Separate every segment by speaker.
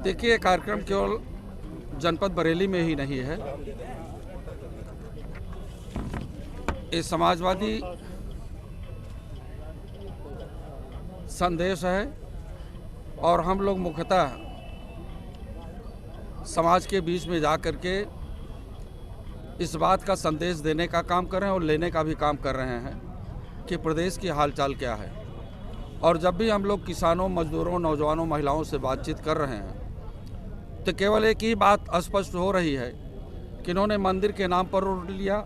Speaker 1: देखिए, कार्यक्रम केवल जनपद बरेली में ही नहीं है। ये समाजवादी संदेश है और हम लोग मुख्यतः समाज के बीच में जा कर के इस बात का संदेश देने का काम कर रहे हैं और लेने का भी काम कर रहे हैं कि प्रदेश की हालचाल क्या है। और जब भी हम लोग किसानों, मजदूरों, नौजवानों, महिलाओं से बातचीत कर रहे हैं तो केवल एक ही बात स्पष्ट हो रही है कि इन्होंने मंदिर के नाम पर वोट लिया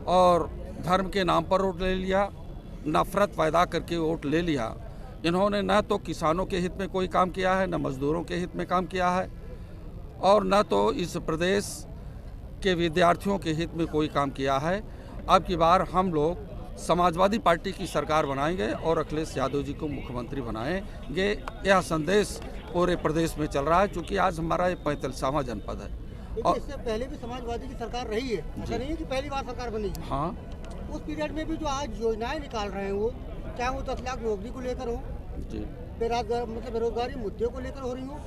Speaker 1: और धर्म के नाम पर वोट ले लिया, नफरत पैदा करके वोट ले लिया। इन्होंने न तो किसानों के हित में कोई काम किया है, न मजदूरों के हित में काम किया है और न तो इस प्रदेश के विद्यार्थियों के हित में कोई काम किया है। अब की बार हम लोग समाजवादी पार्टी की सरकार बनाएंगे और अखिलेश यादव जी को मुख्यमंत्री बनाएंगे। यह संदेश पूरे प्रदेश में चल रहा है, क्योंकि आज हमारा ये 45वां जनपद है।
Speaker 2: और इससे पहले भी समाजवादी की सरकार रही है, ऐसा नहीं है कि पहली बार सरकार बनी।
Speaker 1: हाँ,
Speaker 2: उस पीरियड में भी जो आज योजनाएं निकाल रहे हैं वो, चाहे वो 10 लाख नौकरी को लेकर हो, बेरोजगारी मुद्दे को लेकर हो रही हो,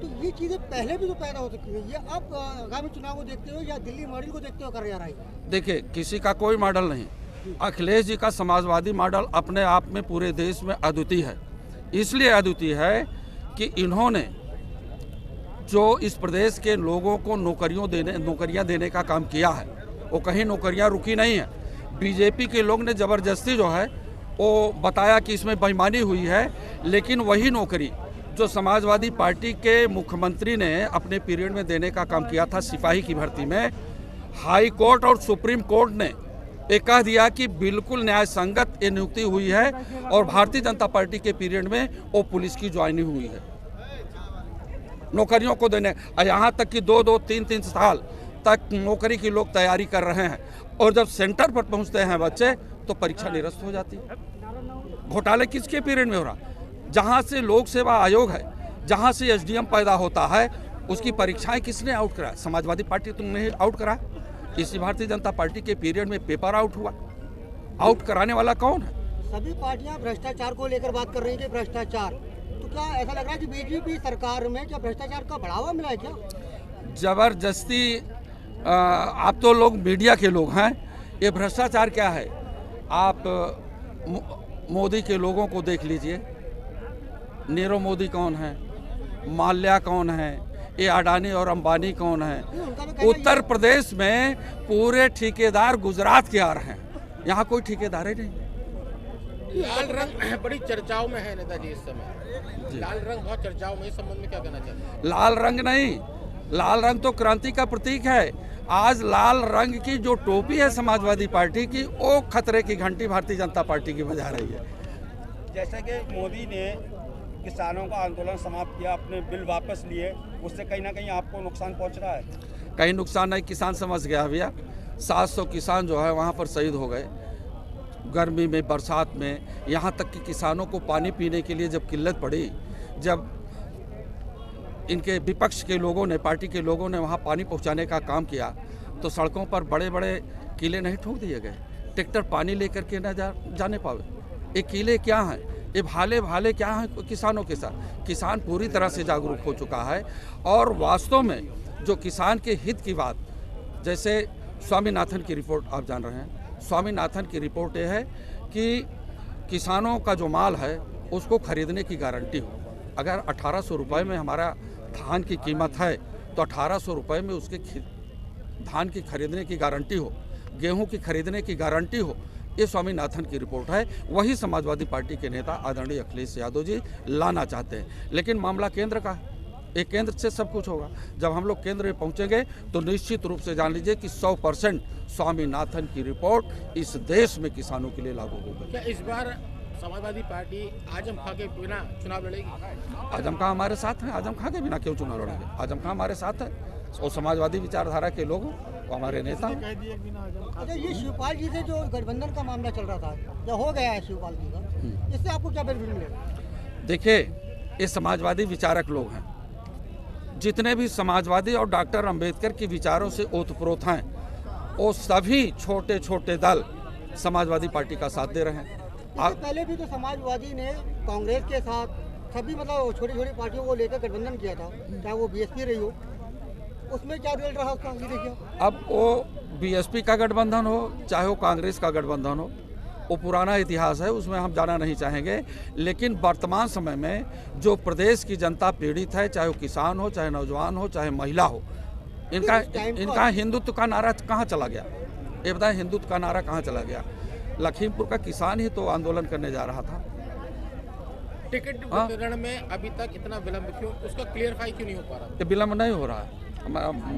Speaker 2: तो ये चीजें पहले भी तो पैदा हो सकती है। ये अब आगामी चुनाव को देखते हुए या दिल्ली मॉडल को देखते हुए कर जा रहा है।
Speaker 1: देखिए, किसी का कोई मॉडल नहीं। अखिलेश जी का समाजवादी मॉडल अपने आप में पूरे देश में अद्वितीय है। इसलिए अद्वितीय है कि इन्होंने जो इस प्रदेश के लोगों को नौकरियां देने का काम किया है, वो कहीं नौकरियां रुकी नहीं है। बीजेपी के लोग ने ज़बरदस्ती जो है वो बताया कि इसमें बेईमानी हुई है, लेकिन वही नौकरी जो समाजवादी पार्टी के मुख्यमंत्री ने अपने पीरियड में देने का काम किया था सिपाही की भर्ती में, हाई कोर्ट और सुप्रीम कोर्ट ने एक कह दिया कि बिल्कुल न्याय संगत ये नियुक्ति हुई है और भारतीय जनता पार्टी के पीरियड में वो पुलिस की ज्वाइनिंग हुई है नौकरियों को देने। यहाँ तक कि 2-2, 3-3 साल तक नौकरी की लोग तैयारी कर रहे हैं और जब सेंटर पर पहुँचते हैं बच्चे तो परीक्षा निरस्त हो जाती है। घोटाले किसके पीरियड में हो रहा? जहाँ से लोक सेवा आयोग है, जहाँ से SDM पैदा होता है, उसकी परीक्षाएं किसने आउट कराया? समाजवादी पार्टी तुमने आउट करा। इसी भारतीय जनता पार्टी के पीरियड में पेपर आउट हुआ। आउट कराने वाला कौन है?
Speaker 2: सभी पार्टियां भ्रष्टाचार को लेकर बात कर रही हैं कि भ्रष्टाचार, तो क्या ऐसा लग रहा है कि बीजेपी सरकार में क्या भ्रष्टाचार का बढ़ावा मिला है क्या?
Speaker 1: जबरदस्ती आप तो लोग मीडिया के लोग हैं, ये भ्रष्टाचार क्या है? आप मोदी के लोगों को देख लीजिए। नीरव मोदी कौन है? माल्या कौन है? ये अडानी और अंबानी कौन है? उत्तर प्रदेश में पूरे ठेकेदार गुजरात के आ रहे हैं, यहाँ कोई ठेकेदार ही नहीं।
Speaker 3: लाल रंग बड़ी चर्चाओं में है नेताजी इस समय। लाल रंग बहुत चर्चाओं में, इस संबंध में क्या कहना चाहते हैं?
Speaker 1: लाल रंग नहीं, लाल रंग तो क्रांति का प्रतीक है। आज लाल रंग की जो टोपी है समाजवादी पार्टी की, वो खतरे की घंटी भारतीय जनता पार्टी की बजा रही है।
Speaker 4: जैसे कि मोदी ने किसानों का आंदोलन समाप्त किया, अपने बिल वापस लिए, उससे कहीं ना कहीं आपको नुकसान पहुंच रहा है?
Speaker 1: कहीं नुकसान नहीं, किसान समझ गया भैया। 700 किसान जो है वहाँ पर शहीद हो गए गर्मी में, बरसात में। यहाँ तक कि किसानों को पानी पीने के लिए जब किल्लत पड़ी, जब इनके विपक्ष के लोगों ने, पार्टी के लोगों ने वहाँ पानी पहुँचाने का काम किया, तो सड़कों पर बड़े बड़े किले नहीं ठोक दिए गए। ट्रैक्टर पानी लेकर के न जाने पावे। ये किले क्या हैं? ये भाले क्या हैं किसानों के साथ? किसान पूरी तरह से जागरूक हो चुका है और वास्तव में जो किसान के हित की बात, जैसे स्वामीनाथन की रिपोर्ट आप जान रहे हैं। स्वामीनाथन की रिपोर्ट ये है कि किसानों का जो माल है उसको खरीदने की गारंटी हो। अगर 1800 रुपये में हमारा धान की कीमत है तो 1800 रुपये में उसके धान की खरीदने की गारंटी हो, गेहूं की खरीदने की गारंटी हो। ये स्वामीनाथन की रिपोर्ट है। वही समाजवादी पार्टी के नेता आदरणीय अखिलेश यादव जी लाना चाहते हैं, लेकिन मामला केंद्र का है। एक केंद्र से सब कुछ होगा। जब हम लोग केंद्र में पहुंचेंगे तो निश्चित रूप से जान लीजिए कि 100% स्वामीनाथन की रिपोर्ट इस देश में किसानों के लिए लागू होगी।
Speaker 3: क्या इस बार समाजवादी पार्टी आजम खां के बिना चुनाव लड़ेगी?
Speaker 1: आजम खां हमारे साथ हैं। आजम खां के बिना क्यों चुनाव लड़ेंगे? आजम खां हमारे साथ है और समाजवादी विचारधारा के लोग वो हमारे नेता हैं।
Speaker 2: अच्छा, ये शिवपाल जी से जो गठबंधन का मामला चल रहा था, या हो गया है शिवपाल जी का, इससे आपको क्या बेनिफिट मिलेगा?
Speaker 1: देखिए, ये समाजवादी विचारक लोग हैं। जितने भी समाजवादी और डॉक्टर अंबेडकर के विचारों से ओतप्रोत हैं, वो सभी छोटे छोटे दल समाजवादी पार्टी का साथ दे रहे हैं।
Speaker 2: पहले भी तो समाजवादी ने कांग्रेस के साथ सभी मतलब छोटी छोटी पार्टियों को लेकर गठबंधन किया था, चाहे वो बीएसपी रही हो, उसमें क्या रिजल्ट रहा उसका ये देखिए।
Speaker 1: अब वो बीएसपी का गठबंधन हो चाहे वो कांग्रेस का गठबंधन हो, वो पुराना इतिहास है, उसमें हम जाना नहीं चाहेंगे। लेकिन वर्तमान समय में जो प्रदेश की जनता पीड़ित है, चाहे वो किसान हो, चाहे नौजवान हो, चाहे महिला हो, इनका हिंदुत्व का नारा कहाँ चला गया? ये बताएं, हिंदुत्व का नारा कहाँ चला गया? लखीमपुर का किसान ही तो आंदोलन करने जा रहा था।
Speaker 3: टिकट वितरण में अभी तक इतना विलंब क्यों, उसका क्लियरफाई क्यों नहीं हो पा रहा?
Speaker 1: ये विलंब नहीं हो रहा है।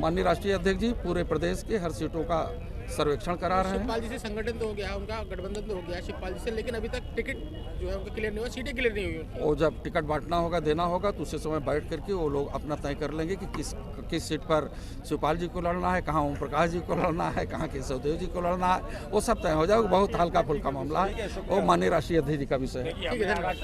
Speaker 1: माननीय राष्ट्रीय अध्यक्ष जी पूरे प्रदेश के हर सीटों का सर्वेक्षण करा रहे हैं।
Speaker 3: शिवपाल जी से संगठन तो हो गया, उनका गठबंधन तो हो गया शिवपाल जी से, लेकिन अभी तक टिकट जो है उनका क्लियर नहीं हुआ, सीटें क्लियर नहीं हुई उनकी।
Speaker 1: वो जब टिकट बांटना होगा, देना होगा, तो उसी समय बैठ करके वो लोग अपना तय कर लेंगे कि किस सीट पर शिवपाल जी को लड़ना है, कहाँ ओम प्रकाश जी को लड़ना है, कहाँ केशव देव जी को लड़ना है, वो सब तय हो जाएगा। बहुत हल्का फुल्का मामला है, वो माननीय राष्ट्रीय अध्यक्ष जी का विषय है।
Speaker 3: ठीक है, धन्यवाद।